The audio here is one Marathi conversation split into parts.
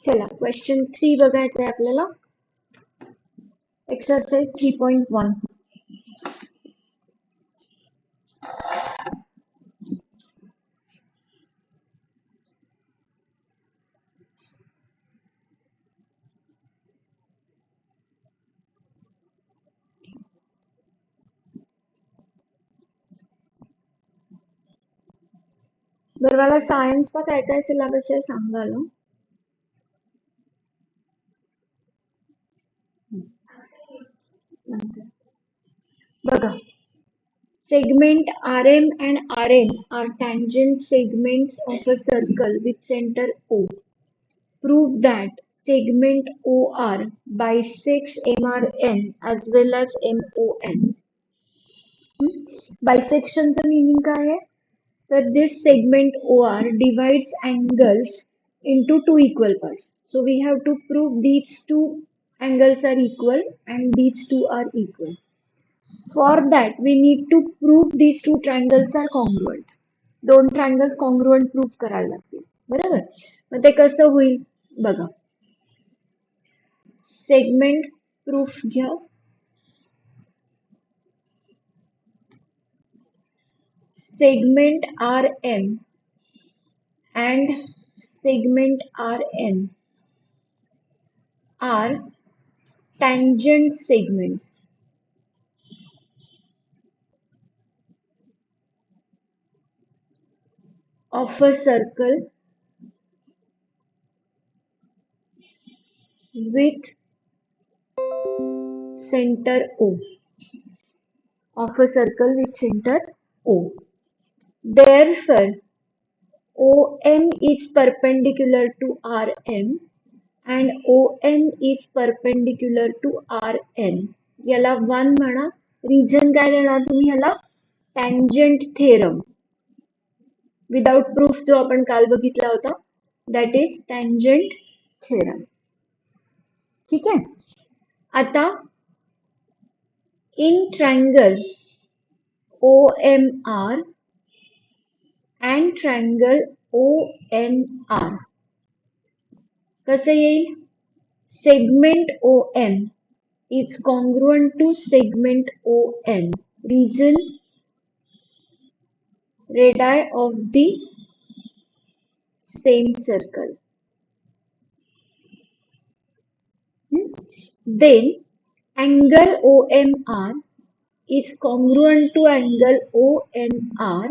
चला क्वेश्चन 3 बघायचं आहे आपल्याला. एक्सरसाइज 3.1. बरं मला सायन्सचा काय काय सिलेबस आहे सांगाल? बघा, segment RM and RN are tangent segments of a circle with center O. Prove that segment OR bisects MRN as well as MON. Bisectionचं meaning काय आहे? That this segment OR divides angles into two equal parts. So we have to prove these two angles are equal and these two are equal. For that we need to prove these two triangles are congruent. दोन triangles congruent prove करायला लागतील. बरोबर? मग ते कसं होईल बघा. Segment proof घ्या. Segment RM and segment RN are tangent segments of a circle with center O. Of a circle with center O. Therefore, OM is perpendicular to RM and ON is perpendicular to RN. याला 1 म्हणा. रिझन काय देणार तुम्ही याला? Tangent theorem. विदाउट प्रूफ जो आपण काल बघितला होता, दॅट इज टँजंट थेरम. ठीक आहे. आता in triangle OMR and triangle ONR कसं येईल? Segment OM is congruent to segment ON. Reason? Radii of the same circle. Then angle OMR is congruent to angle ONR.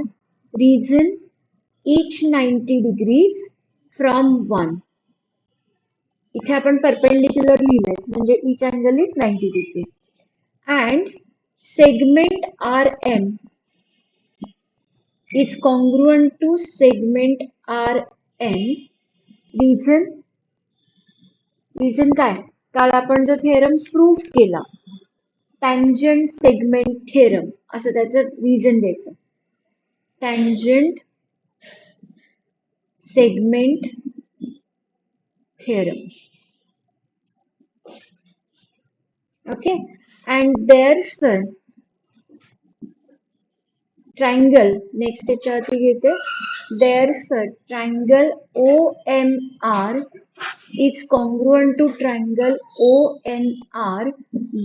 Reason? Each 90 degrees from 1. इथे आपण perpendicular लिहिलंय म्हणजे each angle is 90 degree. And segment RM is congruent to segment RN. Reason काय? काल आपण जो थेरम प्रूफ केला, टँजंट सेगमेंट थेरम, असं त्याचं रिझन द्यायचं. Tangent segment theorem. Okay, and therefore triangle next याच्यावरती घेते. Therefore triangle OMR is congruent to triangle ONR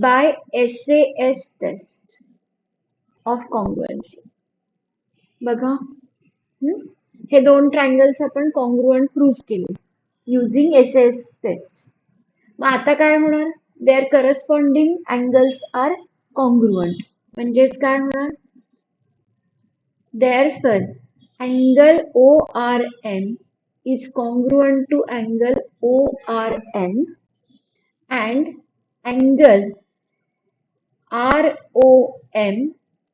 by SAS test of congruency. बघा, हे दोन ट्रायंगल्स आपण कॉन्ग्रुएंट प्रूफ केले युजिंग SAS टेस्ट. मग आता काय होणार? There corresponding angles are congruent. म्हणजेच काय होणार? Therefore angle ORM is congruent to angle ORN and angle ROM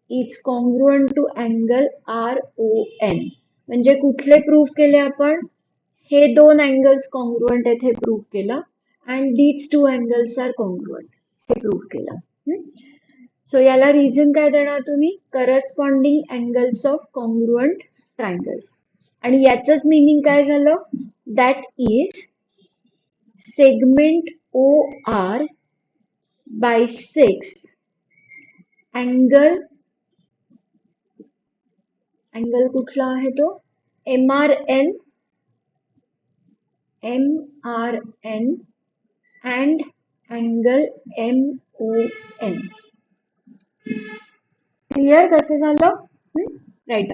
is congruent to angle RON. म्हणजे कुठले प्रूफ केले आपण? हे दोन अँगल्स कॉन्ग्रुएंट आहेत हे प्रूफ केलं and these two angles are congruent हे प्रूफ केलं. सो याला रिझन काय देणार तुम्ही? Corresponding angles of congruent triangles. आणि याचंच मीनिंग काय झालं? That is segment OR bisects angle कुठला आहे तो? MRN MRN and angle MON. Clear कसं झालं? राईट.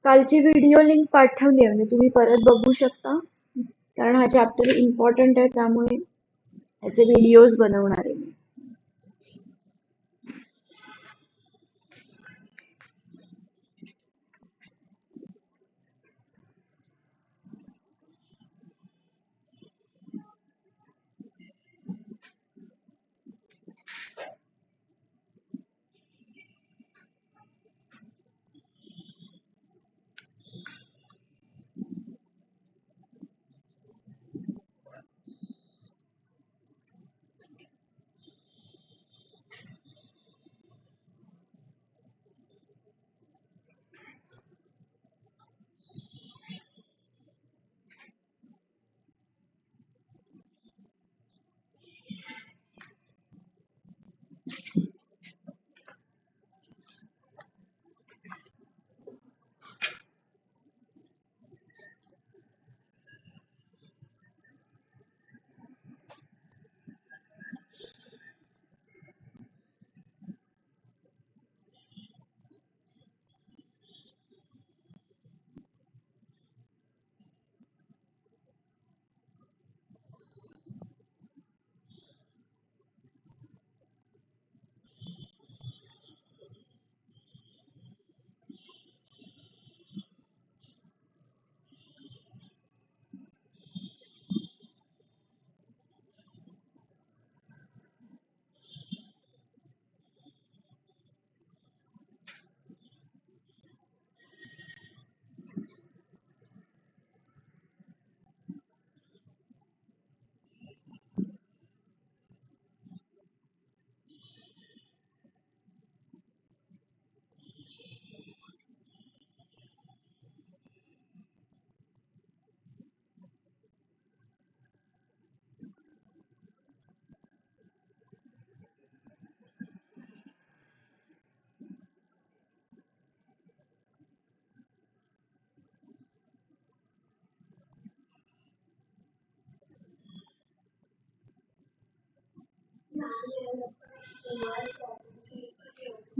कालची व्हिडिओ लिंक पाठवली आहे, म्हणजे तुम्ही परत बघू शकता, कारण हा चॅप्टर इम्पॉर्टंट आहे, त्यामुळे याचे व्हिडिओज बनवणार आहे मी.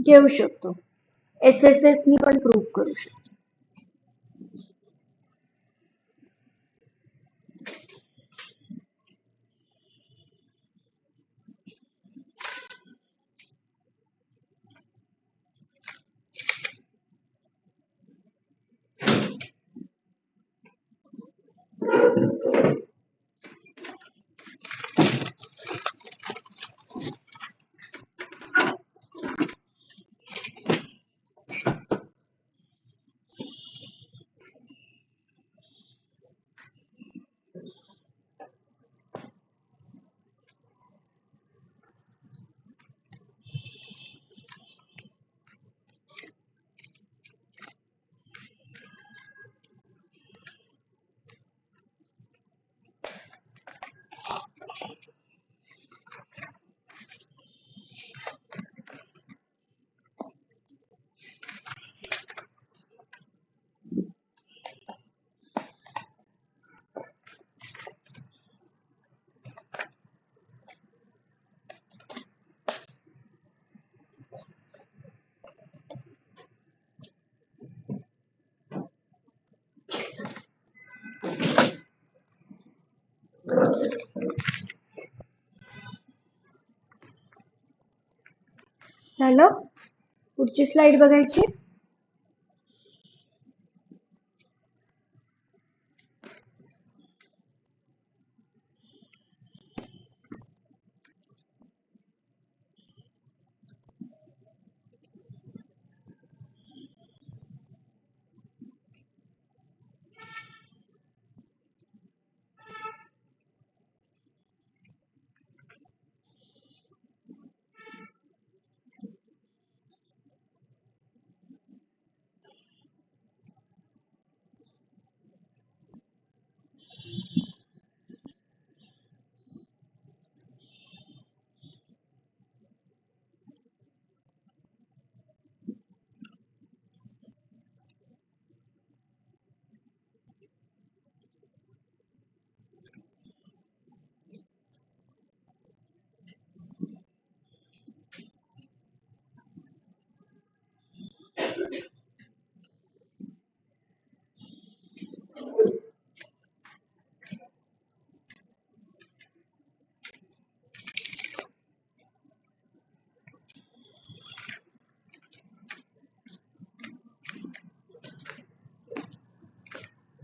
घेऊ शकतो. SSS नी पण प्रूव्ह करू शकतो. झालं? पुढची स्लाइड बघायची.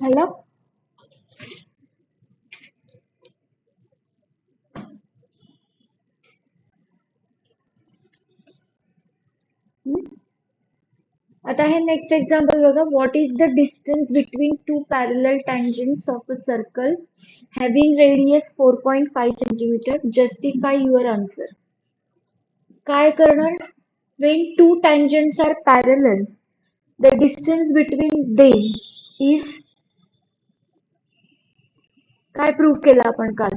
झालं. आता हे नेक्स्ट एक्झाम्पल बघा. What is the distance between two parallel tangents of a circle having radius 4.5 centimetre. Justify your answer. काय करणार? when two tangents are parallel, the distance between them is, काय प्रूफ केलं आपण काल?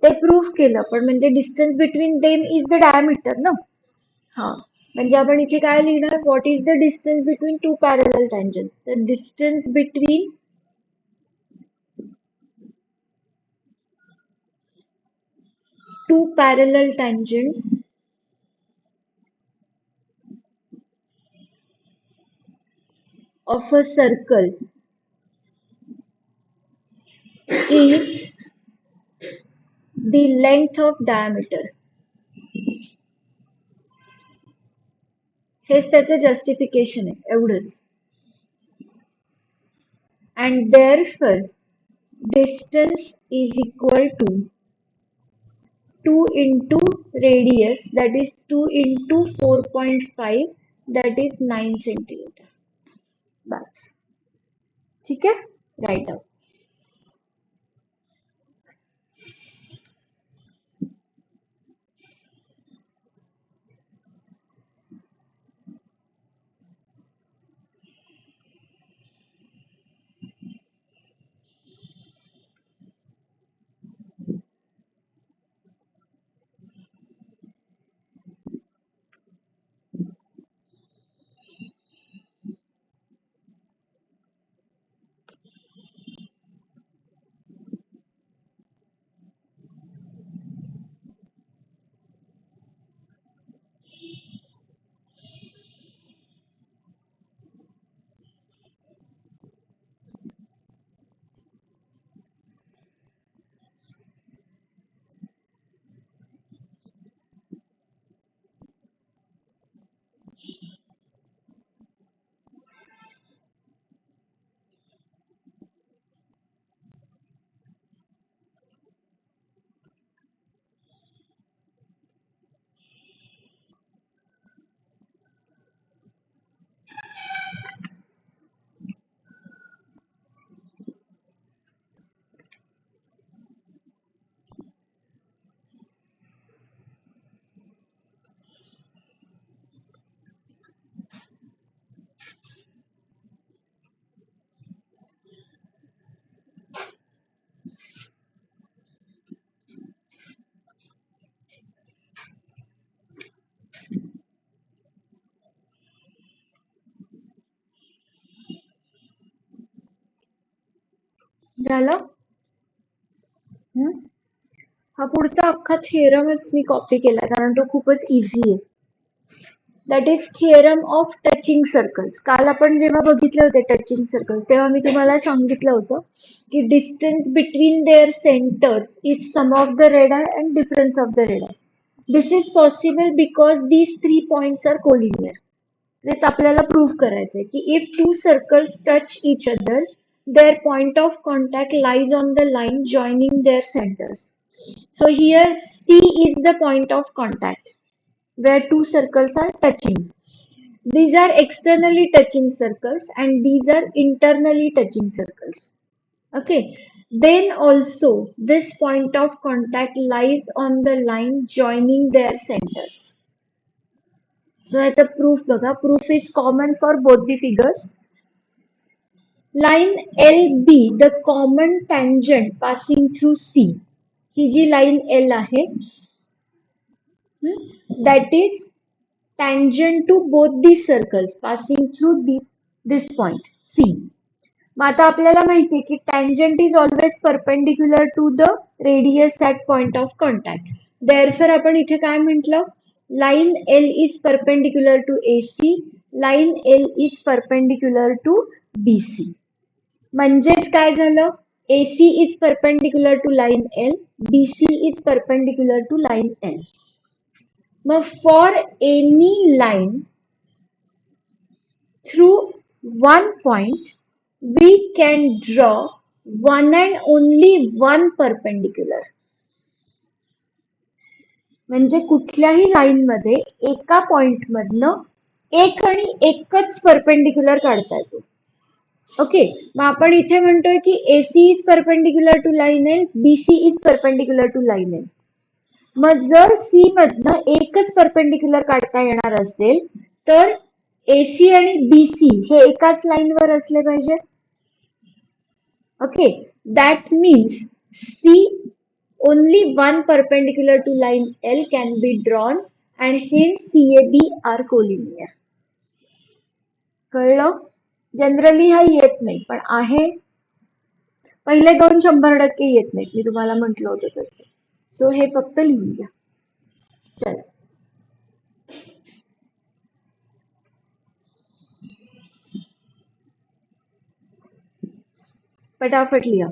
ते प्रूफ केलं, पण म्हणजे distance between them is the diameter ना. हा, म्हणजे आपण इथे काय लिहिणार? What is the distance between two parallel tangents. The distance between two parallel tangents of a circle is the length of diameter. हेच त्याचं जस्टिफिकेशन आहे, एवढंच. And therefore distance is equal to 2 into radius, that is 2 into 4.5, that is 9 centimeter. बस, ठीक है, राइट आउट. झालं. हा पुढचा अख्खा थेरमच मी कॉपी केला, कारण तो खूपच इझी आहे. That is theorem of touching circles. काल आपण जेव्हा बघितले होते टचिंग सर्कल्स, तेव्हा मी तुम्हाला सांगितलं होतं की distance between their centres is sum of the radii and difference of the radii. This is possible because these 3 points are collinear. तेच आपल्याला प्रूव्ह करायचंय की if two circles touch each other, their point of contact lies on the line joining their centers. So here C is the point of contact where two circles are touching. These are externally touching circles and these are internally touching circles. Okay. Then also this point of contact lies on the line joining their centers. So as a proof बघा, proof is common for both the figures. Line LB, the common tangent passing through C, he G line L आहे, that is tangent to both these circles passing through this point C. मग आता आपल्याला माहिती आहे की tangent is always perpendicular to the radius at point of contact. Therefore आपण इथे काय म्हटलं? Line L is perpendicular to AC, line L is perpendicular to BC. म्हणजेच काय झालं? AC is perpendicular to line L, BC is perpendicular to line L. मग for any line through one point, we can draw one and only one perpendicular. म्हणजे कुठल्याही लाईन मध्ये एका पॉइंट मधनं एक आणि एकच परपेंडिक्युलर काढता येतो. ओके, मग आपण इथे म्हणतोय की AC is perpendicular to line L, BC is perpendicular to line L. मग जर C मधनं एकच परपेंडिक्युलर काढता येणार असेल तर AC आणि BC हे एकाच लाईनवर असले पाहिजे. Okay, that means C only one perpendicular to line L can be drawn and hence CAB are collinear. कळलं? जनरली हा येत नाही पण आहे. पहिले दोन 100% येत नाहीत, मी तुम्हाला म्हटलं होतं तसं. सो हे फक्त लिहून घ्या. चल, फटाफट लिहा.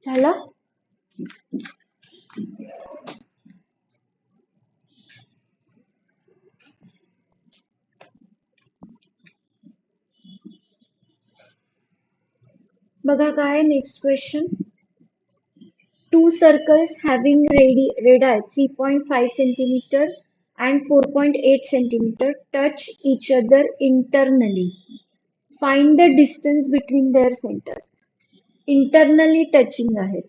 झाला. बघा काय next question. Two circles having radii 3.5 centimeter and 4.8 centimeter touch each other internally. Find the distance between their centers. Internally touching आहेत.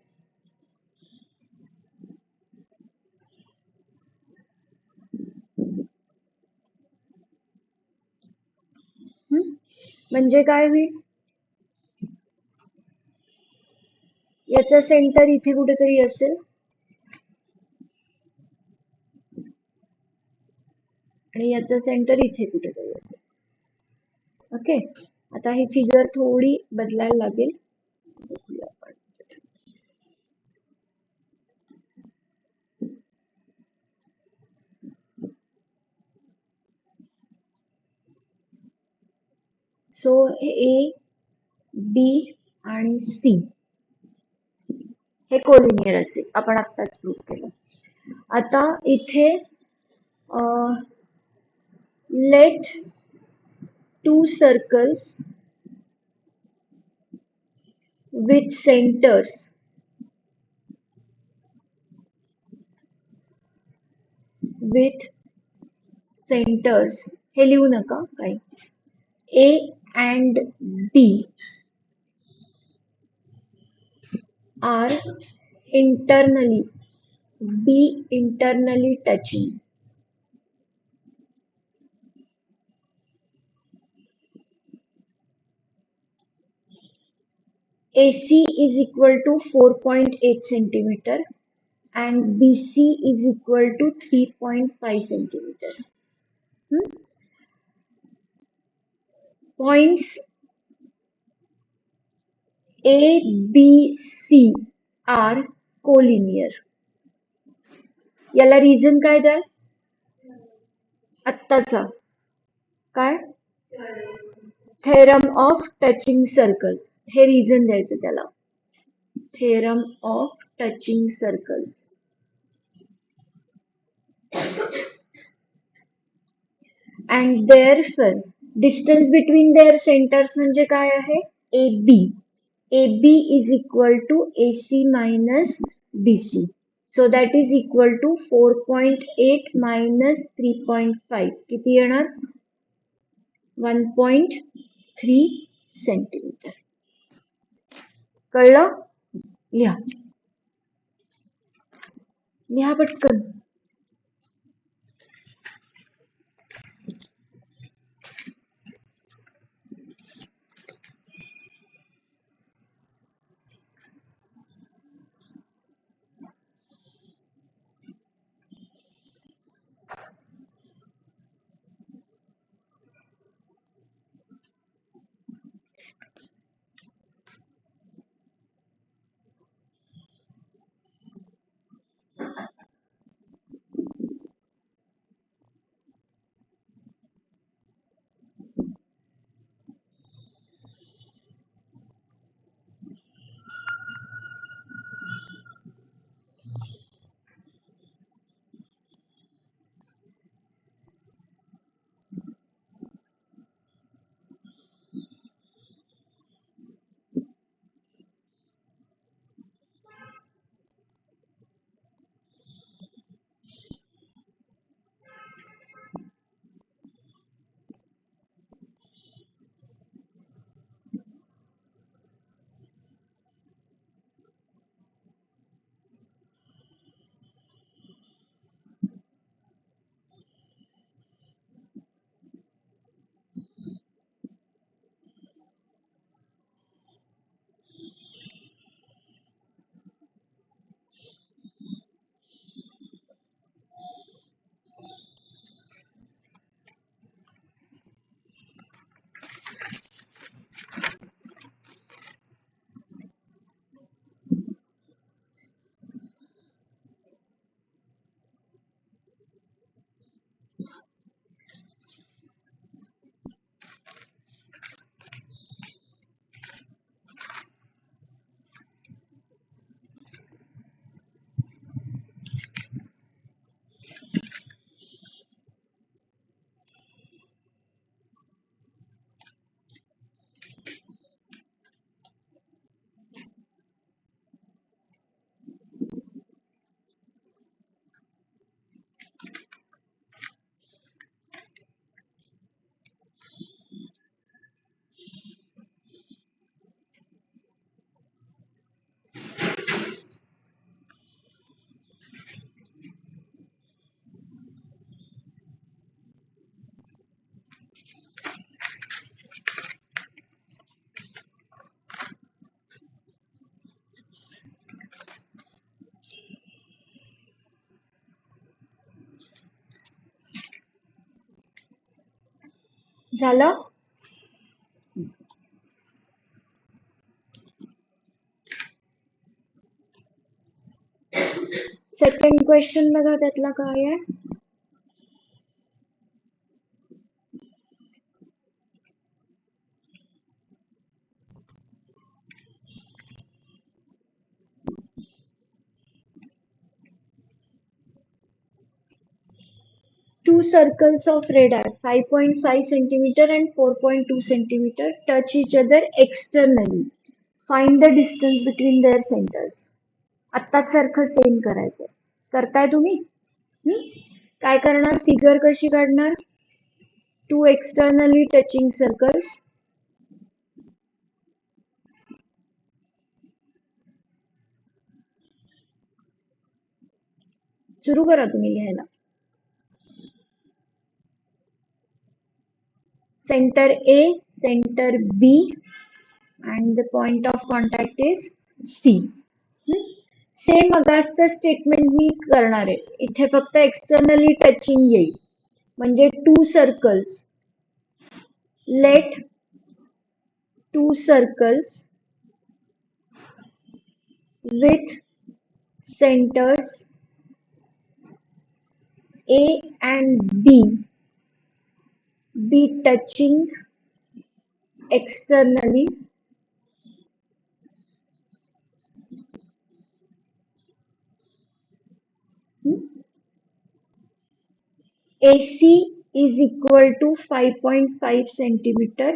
म्हणजे काय होईल? याचा सेंटर इथे कुठेतरी असेल आणि याचा सेंटर इथे कुठेतरी असेल. ओके, आता ही फिगर थोडी बदलायला लागेल. सो ए बी आणि सी हे कोलिनियर असेल. आपण आत्ताच प्रूव्ह केलं. आता इथे let two circles with centers हे लिहू नका काही. A and B are internally touching. AC is equal to 4.8 centimeter and BC is equal to 3.5 centimeter. Points A, B, C are collinear. याला रिझन काय द्याल? आत्ताचा काय? Theorem of touching circles. हे रिझन द्यायचं त्याला. Theorem of touching circles. And therefore distance between their centers म्हणजे काय आहे? AB. AB is equal to AC minus BC. So that is equal to 4.8 minus 3.5. किती येणार? 1.3 सेंटीमीटर. कळलं? लिहा. लिहा पटकन. झालं. सेकंड क्वेश्चन बघा त्यातला काय आहे. Two circles of radar 5.5 centimeter and 4.2 centimeter touch each other externally. Find the distance between their centers. आत्ताच सारखं सेम करायचंय. करताय तुम्ही? काय करणार? फिगर कशी काढणार? Two externally touching circles. सुरू करा तुम्ही लिहायला. Center A, center B, and the point of contact is C. Same अगासचं स्टेटमेंट मी करणार आहे. इथे फक्त एक्सटर्नली टचिंग येईल. म्हणजे two circles. Let two circles with centers A and B be touching externally AC is equal to 5.5 centimeter,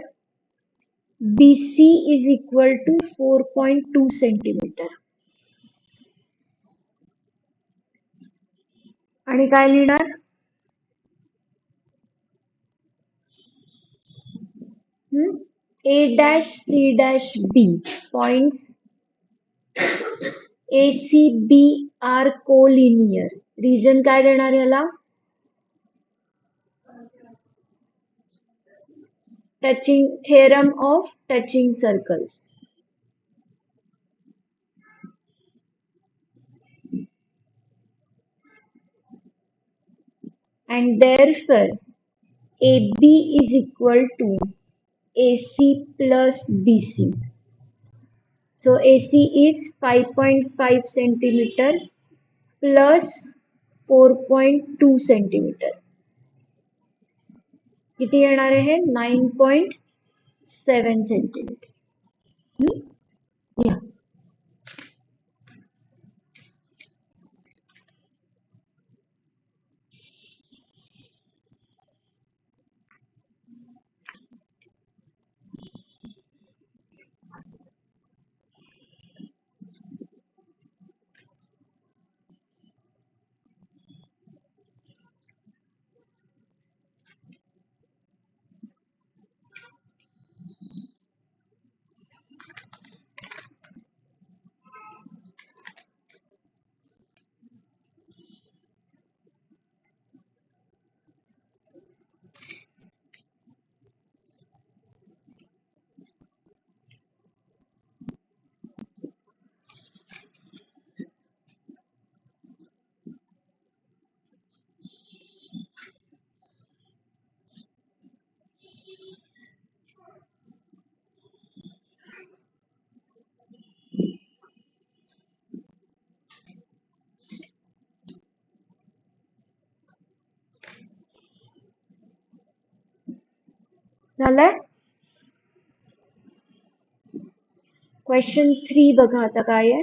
BC is equal to 4.2 centimeter. आणि काय लिहिणार? A dash C dash B points ACB are collinear. Reason काय देणार याला? Touching theorem of touching circles. And therefore AB is equal to AC plus BC. So AC is 5.5 centimeter plus 4.2 centimeter. किती येणार आहे? 9.7 centimeter. Yeah. झालंय. क्वेश्चन 3 बघा आता काय आहे.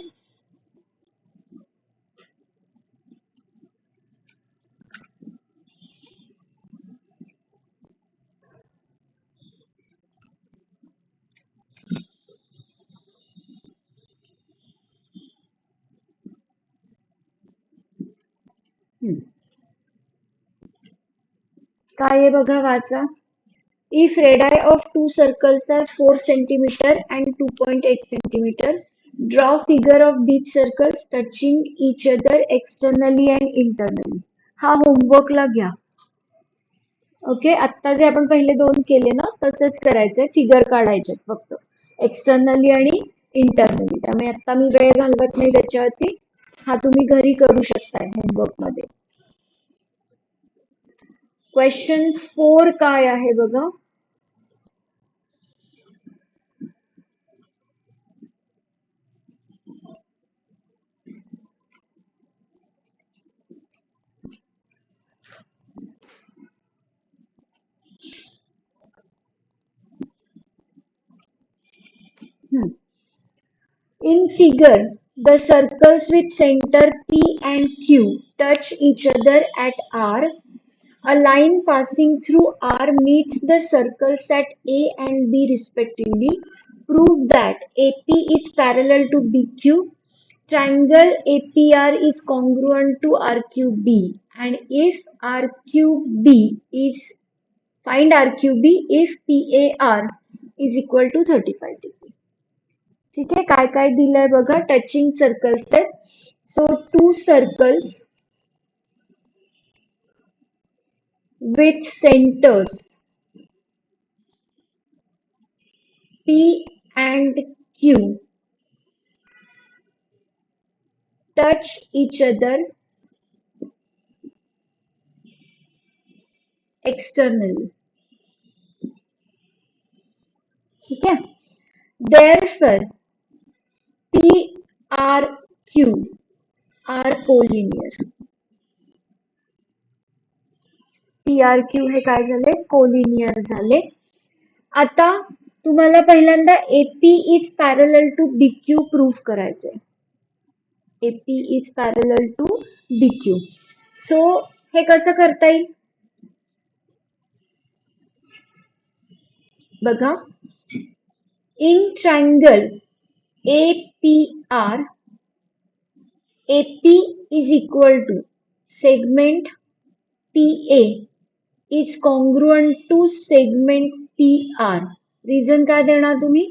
काय आहे बघा वाचा. If radii of two circles are 4 centimeter and 2.8 centimeter, draw figure of these circles touching each other externally and internally. हा होमवर्कला घ्या. ओके. आता जे आपण पहिले दोन केले ना तसेच करायचे. फिगर काढायचे फक्त एक्सटर्नली आणि इंटरनली. त्यामुळे आता मी वेळ घालवत नाही त्याच्यावरती. हा तुम्ही घरी करू शकताय होमवर्क मध्ये. क्वेश्चन 4 काय आहे बघा. In figure, the circles with center P and Q touch each other at R. A line passing through R meets the circles at A and B respectively. Prove that AP is parallel to BQ. Triangle APR is congruent to RQB. And if RQB is find RQB if PAR is equal to 35 degree. ठीक आहे, काय काय दिलंय बघा. टचिंग सर्कल्स आहेत. So to circles with centers P and Q touch each other externally. ठीक है. Therefore, P R Q are collinear. P R Q हे काय झाले, कोलिनियर झाले. आता तुम्हाला पहिल्यांदा AP is parallel to BQ proof करायचंय. AP is parallel to BQ. So हे कसं करता येईल बघा. In triangle APR, AP is equal to segment PA is congruent to segment PR. Reason काय देणार तुम्ही,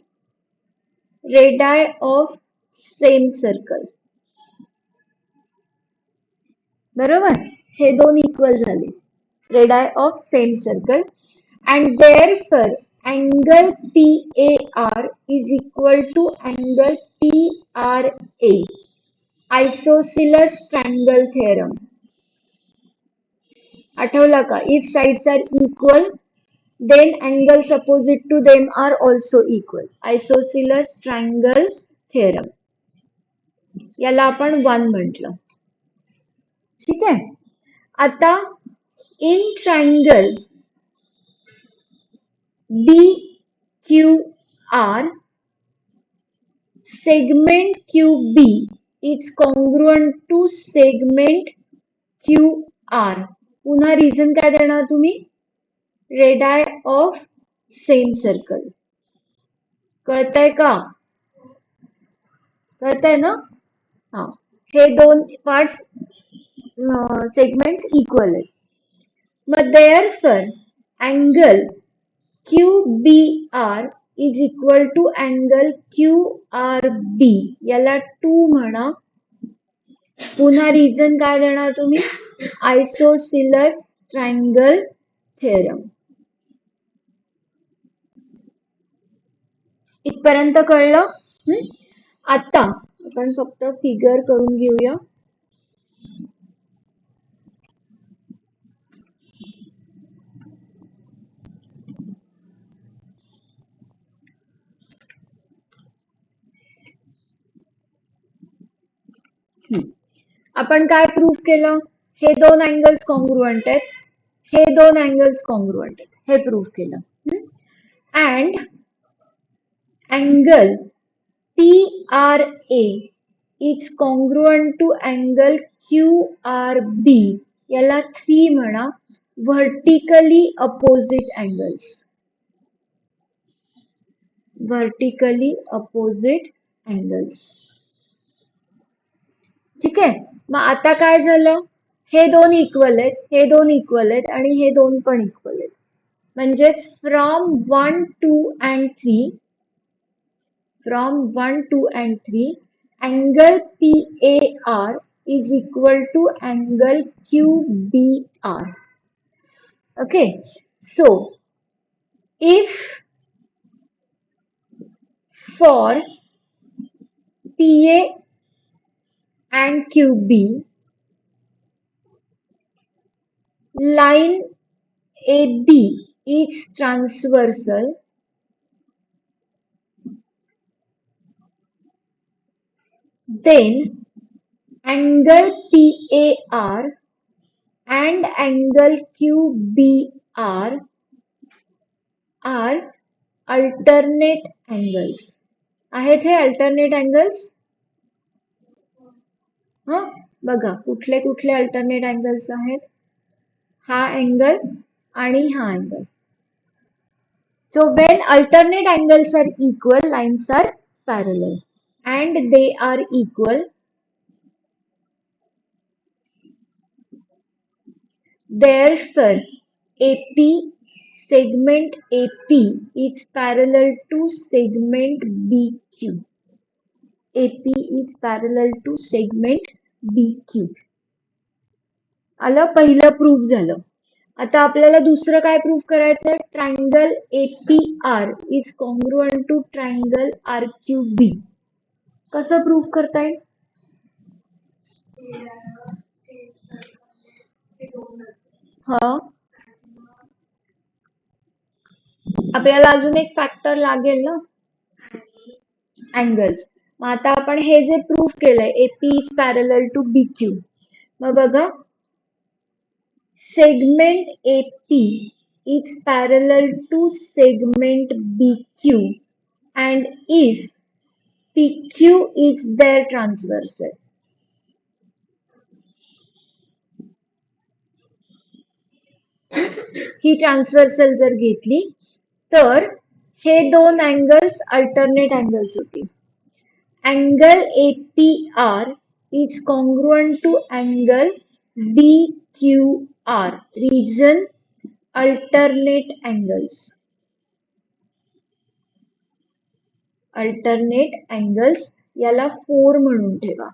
radii of same circle. बरोबर, हे दोन इक्वल झाले, radii of same circle. And therefore angle PAR is equal to angle PRA. Isosceles triangle theorem. आठवला का? If sides are equal, then angles opposite to them are also equal. Isosceles triangle theorem. याला आपण 1 म्हटलं. ठीक आहे. आता in triangle BQR, segment QB is congruent to segment QR. पुन्हा रिझन काय देणार तुम्ही, radii of same circle. कळतंय का? कळतंय ना? हा, हे दोन पार्ट्स सेगमेंट्स इक्वल आहेत. मग therefore angle QBR is equal to angle QRB. याला 2 म्हणा. पुन्हा रिझन काय देणार तुम्ही, आयसोसिलस ट्रायंगल थेरम. इथपर्यंत कळलं. आता आपण फक्त फिगर करून घेऊया. आपण काय प्रूफ केलं, हे दोन अँगल्स कॉन्ग्रुएंट आहेत, हे दोन अँगल्स कॉन्ग्रुएंट आहेत, हे प्रूफ केलं. And angle PRA is congruent to angle QRB. याला 3 म्हणा. Vertically opposite angles. Vertically opposite angles. ठीक आहे. मग आता काय झालं, हे दोन इक्वल आहेत, हे दोन इक्वल आहेत आणि हे दोन पण इक्वल आहेत. म्हणजेच from 1, 2 and 3, from 1, 2 and 3 angle PAR is equal to angle QBR. Okay, so if for PA and QB, line AB is transversal, then angle PAR and angle QBR are alternate angles. आहेत हे अल्टरनेट अँगल्स? हा, बघा कुठले कुठले अल्टरनेट अँगल्स आहेत. हा अँगल आणि हा angle. So when alternate angles are equal, lines are parallel and they are equal. Therefore, AP segment AP is parallel to segment BQ. AP is parallel to segment BQ. आलं, पहिलं प्रूफ झालं. आता आपल्याला दुसरं काय प्रूफ करायचंय. Triangle APR is congruent to triangle RQB. कसं प्रूफ करता येईल. हा, आपल्याला अजून एक फॅक्टर लागेल ना, अँगल्स. मग आता आपण हे जे प्रूफ केलंय AP is parallel to BQ. मग बघा, segment AP is parallel to segment BQ and if PQ is their transversal. He transversal जर घेतली तर हे दोन अँगल्स अल्टरनेट अँगल्स होतील. Angle APR is congruent to angle BQR. Reason alternate angles. Alternate angles याला 4 म्हणून ठेवा.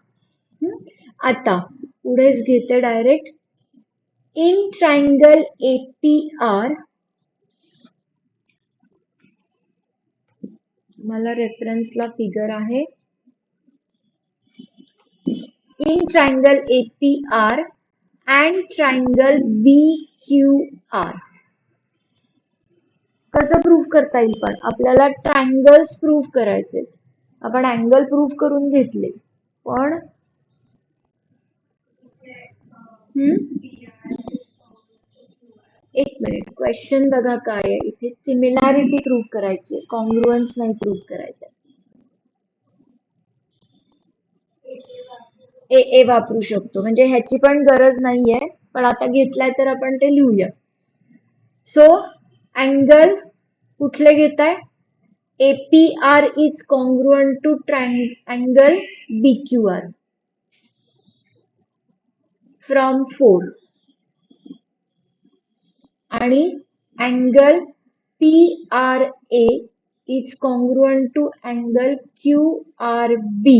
आता पुढेच घेते डायरेक्ट. इन ट्रायंगल APR, मला रेफरन्सला फिगर आहे. In triangle APR and triangle BQR. कसं प्रूफ करता येईल. पण आपल्याला ट्रायंगल्स प्रूफ करायचे. आपण अँगल प्रूफ करून घेतले पण एक मिनिट, क्वेश्चन बघा काय आहे. इथे सिमिलॅरिटी प्रूफ करायची, कॉन्ग्रुअन्स नाही प्रूफ करायचं. ए वापरू शकतो, म्हणजे ह्याची पण गरज नाहीये, पण आता घेतलाय तर आपण ते लिहूया. सो अँगल कुठले घेताय. APR is congruent to angle BQR from 4 आणि angle PRA is congruent to angle QRB,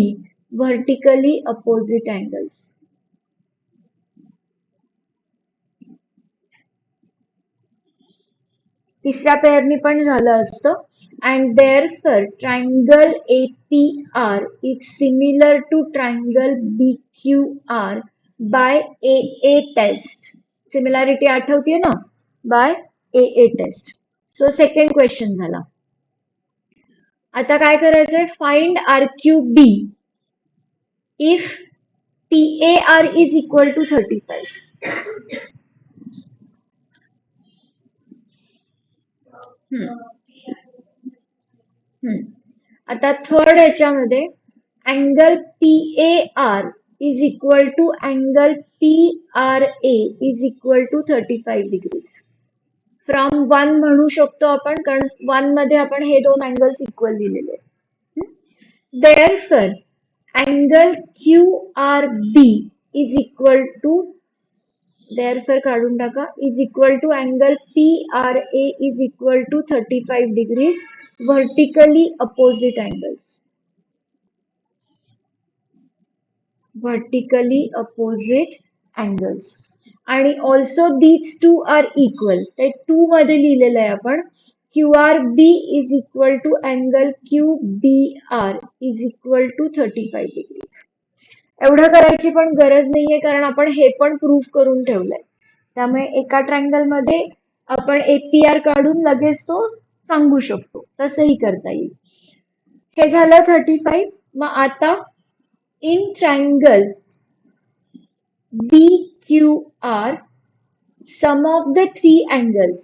vertically opposite angles. तिसऱ्या पेअरनी पण झालं असतं. And therefore triangle APR is similar to triangle BQR by AA test. Similarity आठवतीये ना, by AA test. So second question झाला. आता काय करायचंय. Find RQB if PAR is equal to 35. आता थर्ड ह्याच्यामध्ये angle PAR is equal to angle PRA is equal to 35 degrees. From 1 म्हणू शकतो आपण, कारण 1 मध्ये आपण हे दोन अँगल्स इक्वल दिलेले. Therefore angle QRB is equal to, therefore काढून टाका, is equal to angle PRA is equal to 35 degrees, vertically opposite angles. Vertically opposite angles. आणि also these two are equal. ते 2 मध्ये लिहिलेलं आहे आपण. QRB is equal to angle QBR is equal to 35 degrees. एवढं करायची पण गरज नाहीये, कारण आपण हे पण प्रूफ करून ठेवलंय. त्यामुळे एका ट्रायंगल मध्ये आपण APR काढून लगेच तो सांगू शकतो. तसंही करता येईल. हे झालं 35. मग आता in triangle BQR sum of the three angles.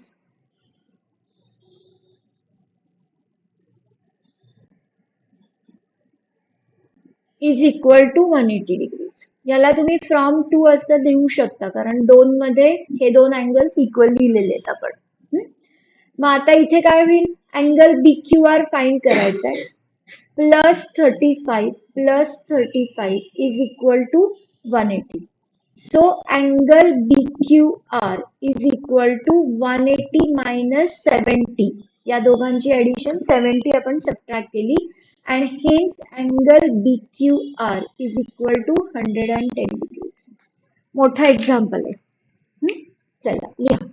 Is equal to 180 degrees. याला तुम्ही फ्रॉम टू असं देऊ शकता कारण दोन मध्ये हे दोन अँगल्स इक्वल लिहिलेले आहेत आपण. मग आता इथे काय होईल, अँगल BQR फाइंड करायचा आहे. +35 +35 is equal to 180. So angle BQR is equal to 180 minus 70. या दोघांची ऍडिशन 70 आपण सबट्रॅक्ट केली and hence angle BQR is equal to 110 degrees. मोठा एक्झाम्पल आहे. चला लिहा.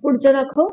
पुढचं दाखव.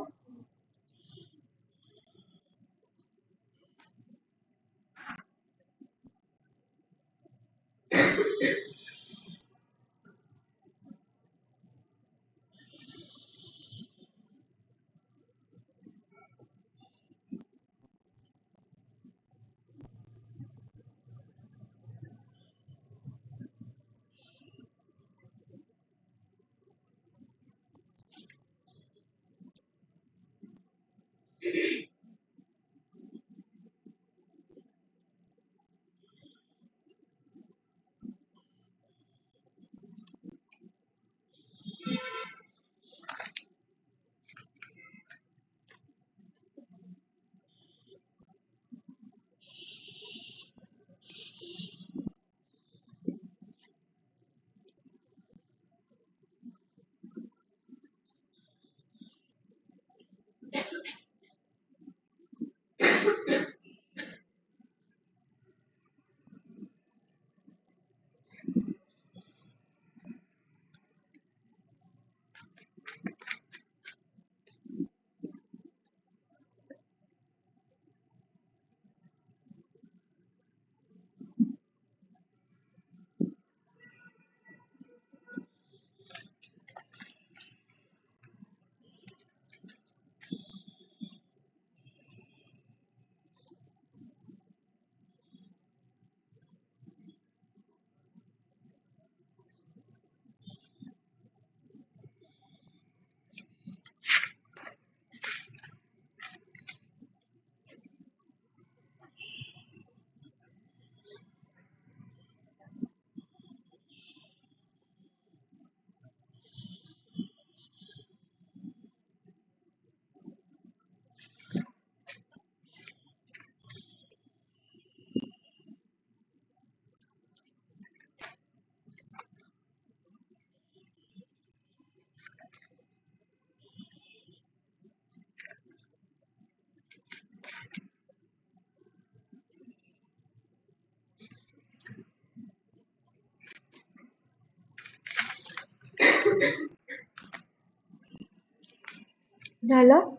झालं.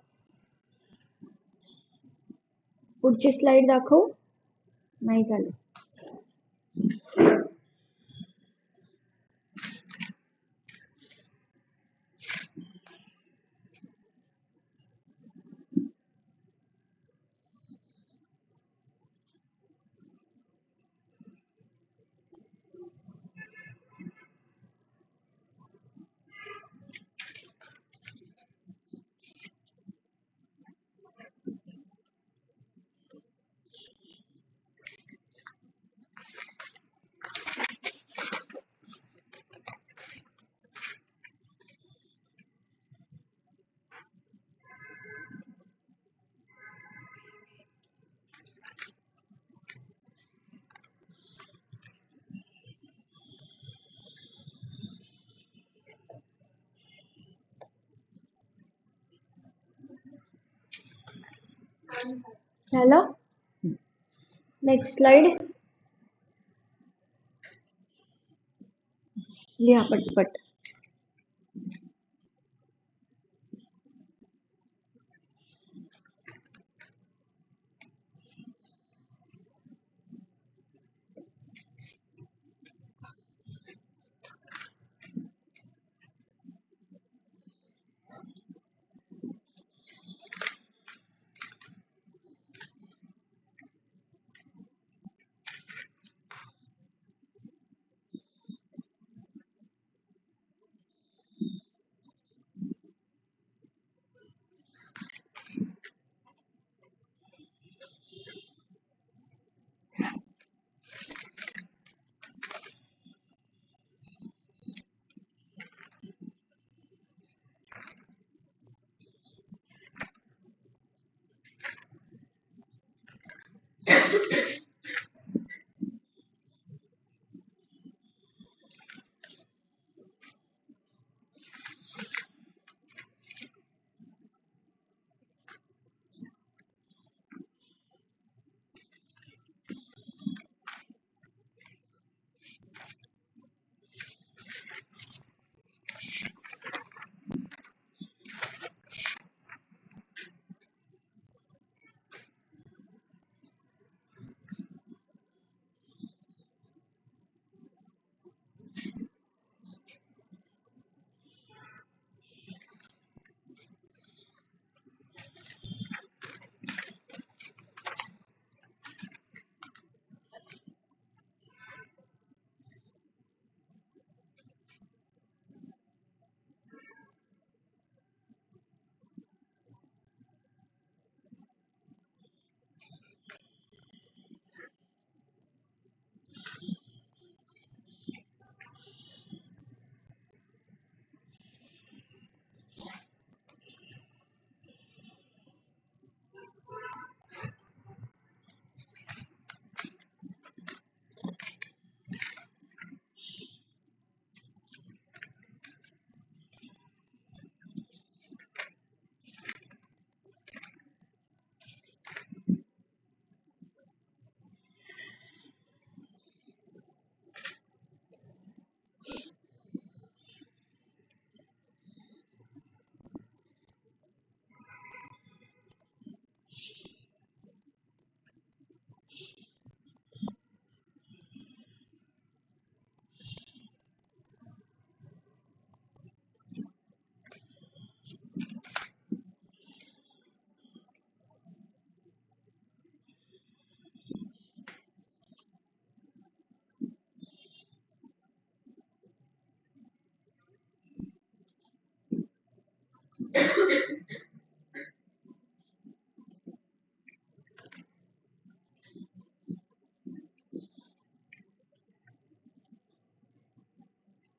पुढची स्लाइड दाखवू. नाही झालं. झालं. Next slide. लिहा पटपट.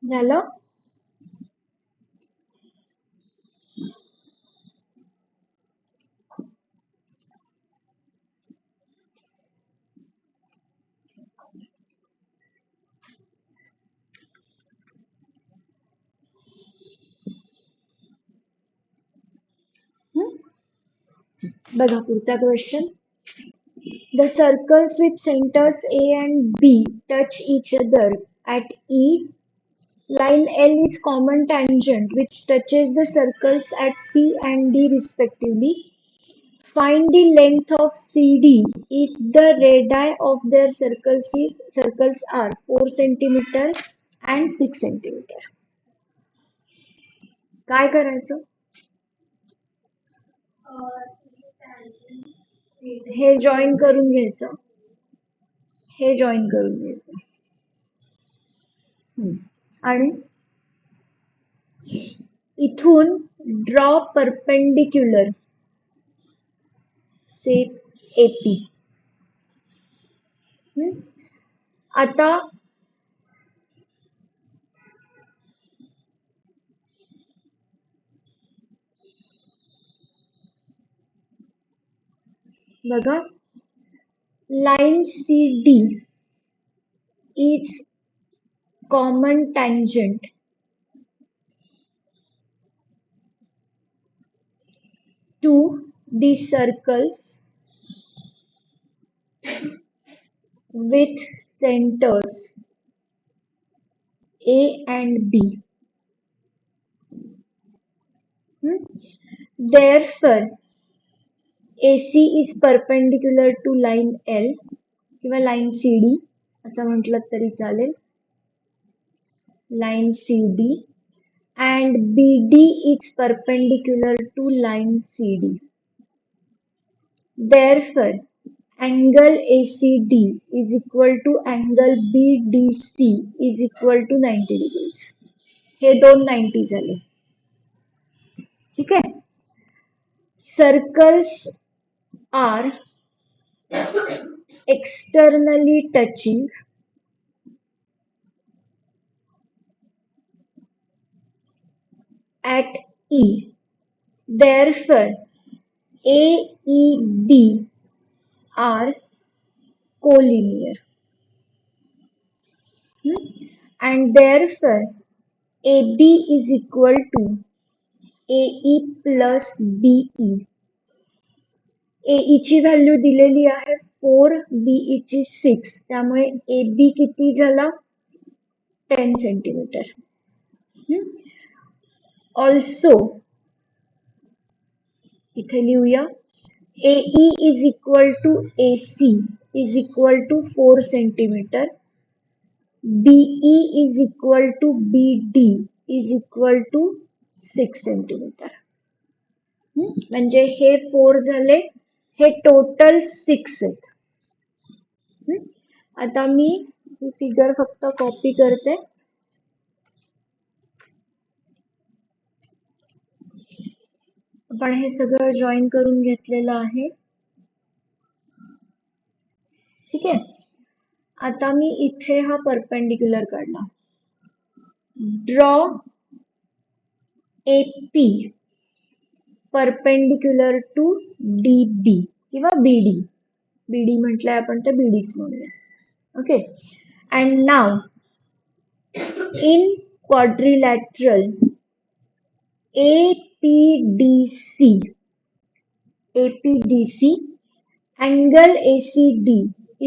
झालं. बघा पुढचा question. The circles with centers A and B touch each other at E Line L is common tangent which touches the circles at C and D respectively. Find the length of CD if the radii of their circles are 4 centimeter and 6 centimeter. काय करायचं? हे जॉईन करून घ्यायचं. हे जॉईन करून घ्यायचं. आणि इथून ड्रॉ परपेंडिक्युलर से AP. आता बघा, line CD is common tangent to the circles with centers A and B. Therefore, AC is perpendicular to line L किंवा line CD असं म्हटलं तरी चालेल. Line CD and BD is perpendicular to line CD. Therefore, angle ACD is equal to angle BDC is equal to 90 degrees. हे दोन 90 झाले. ठीक आहे. Circles are externally touching at E. Therefore, AEB are collinear. And therefore, AB is equal to AE plus BE. AE ची व्हॅल्यू दिलेली आहे 4, BE ची 6. त्यामुळे AB किती झाला? 10 सेंटीमीटर. ऑल्सो इथे लिहूया, AE is equal to AC is equal to 4 centimeter. BE is equal to BD is equal to 6 centimeter. म्हणजे हे 4 झाले, हे टोटल 6 आहेत. आता मी ही फिगर फक्त कॉपी करते. आपण हे सगळं जॉईन करून घेतलेलं आहे. ठीक आहे. आता मी इथे हा परपेंडिक्युलर काढला. Draw AP perpendicular to DB किंवा BD. BD म्हटलंय आपण तर BDच म्हणूया. ओके. अँड नाव in quadrilateral APDC angle ACD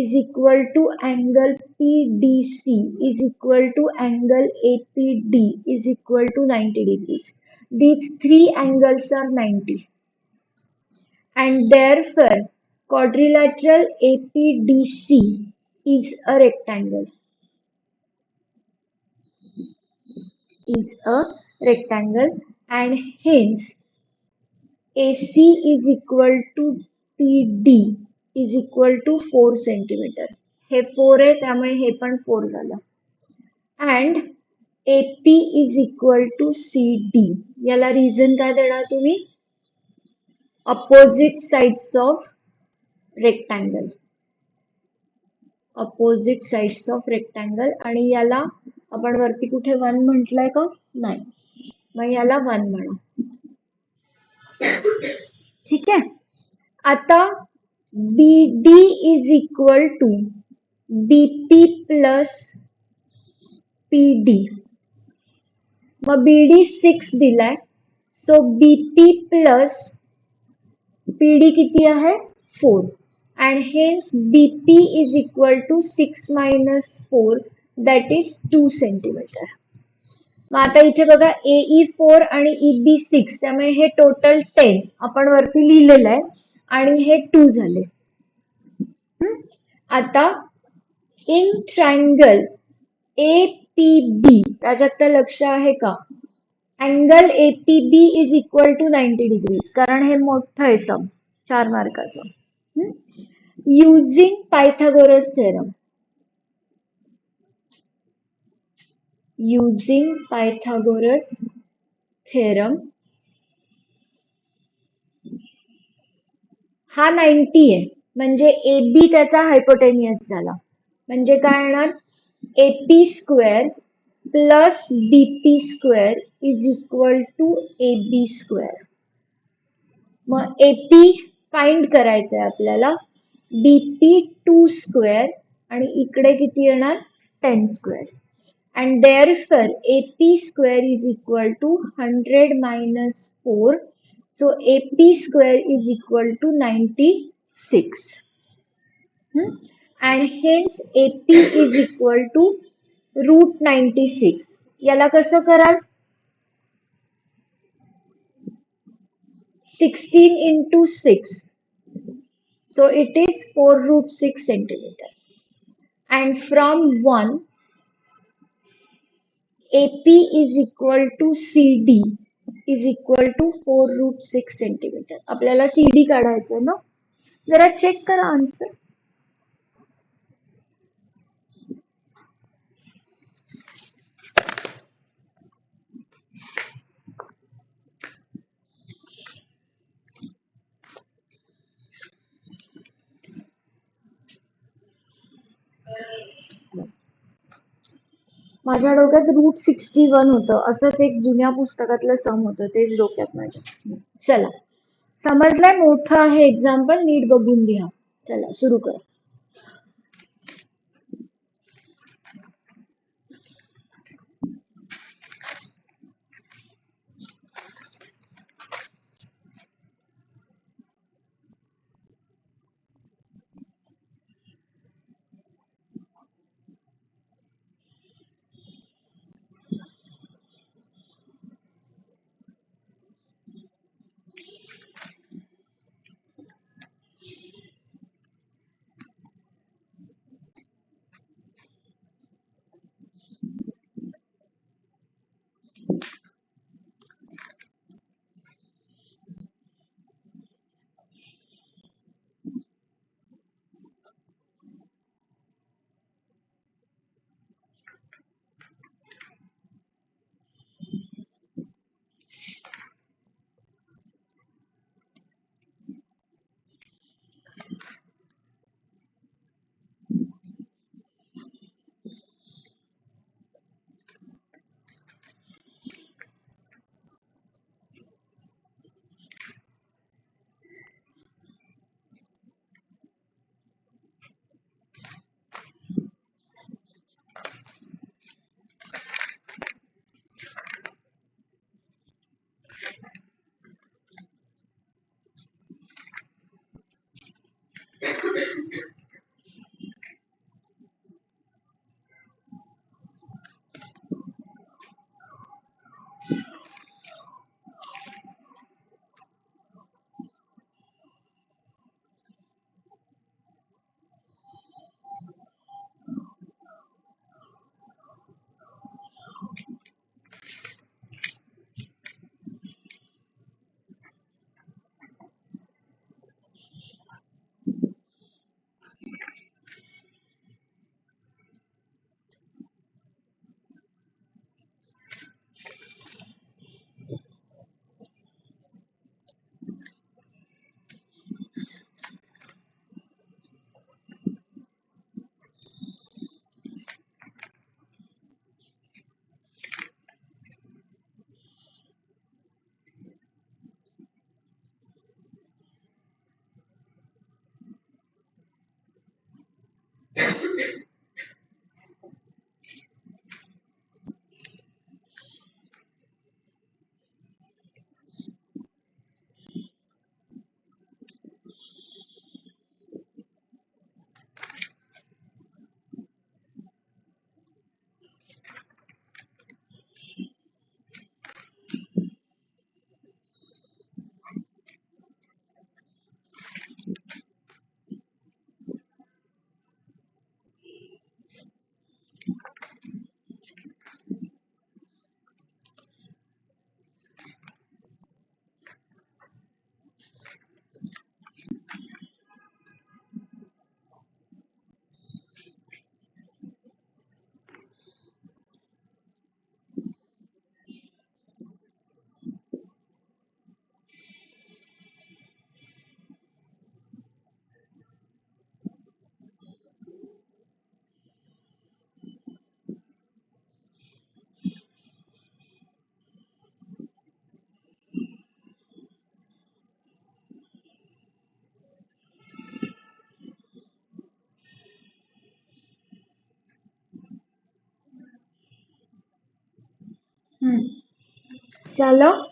is equal to angle PDC is equal to angle APD is equal to 90 degrees. These three angles are 90. And therefore, quadrilateral APDC is a rectangle. And hence AC is equal to PD is equal to 4 centimeter. हे 4 आहे त्यामुळे हे पण 4 झालं. And AP is equal to CD. याला रिझन काय देणार तुम्ही? Opposite sides of rectangle. Opposite sides of rectangle. आणि याला आपण वरती कुठे 1 म्हटलंय का? नाही. मग याला 1 म्हणा. ठीक आहे. आता BD is equal to BP plus PD. मग BD 6 दिलाय. सो BP plus PD किती आहे? 4. And hence BP is equal to 6 minus 4, that is 2 centimeter. मग आता इथे बघा AE4 आणि EB6 त्यामुळे हे टोटल 10 आपण वरती लिहिलेलं आहे आणि हे 2 झाले. आता इन ट्रायंगल APB प्राजक्ता लक्ष आहे का? Angle APB is equal to 90 degrees कारण हे मोठं आहे सम 4 मार्काचं. Using Pythagoras theorem. using Pythagoras theorem हा 90 आहे म्हणजे AB त्याचा हायपोटेनियस झाला म्हणजे काय येणार AP square plus BP square is equal to AB square. मग AP फाइंड करायचं आहे आपल्याला BP 2 स्क्वेअर आणि इकडे किती येणार 10 square. And therefore AP square is equal to 100 minus 4. So AP square is equal to 96. And hence AP is equal to root 96. याला कसं कराल 16 into 6. So it is 4 root 6 centimeter. And from 1 AP is equal to CD is equal to 4 root 6 centimetre. आपल्याला CD काढायचं ना जरा चेक करा आन्सर. माझ्या डोक्यात रूट 61 होतं असंच एक जुन्या पुस्तकातलं सम होतं तेच डोक्यात माझ्या. चला समजलंय मोठं आहे एक्झाम्पल नीट बघून घ्या. चला सुरू करा. झालं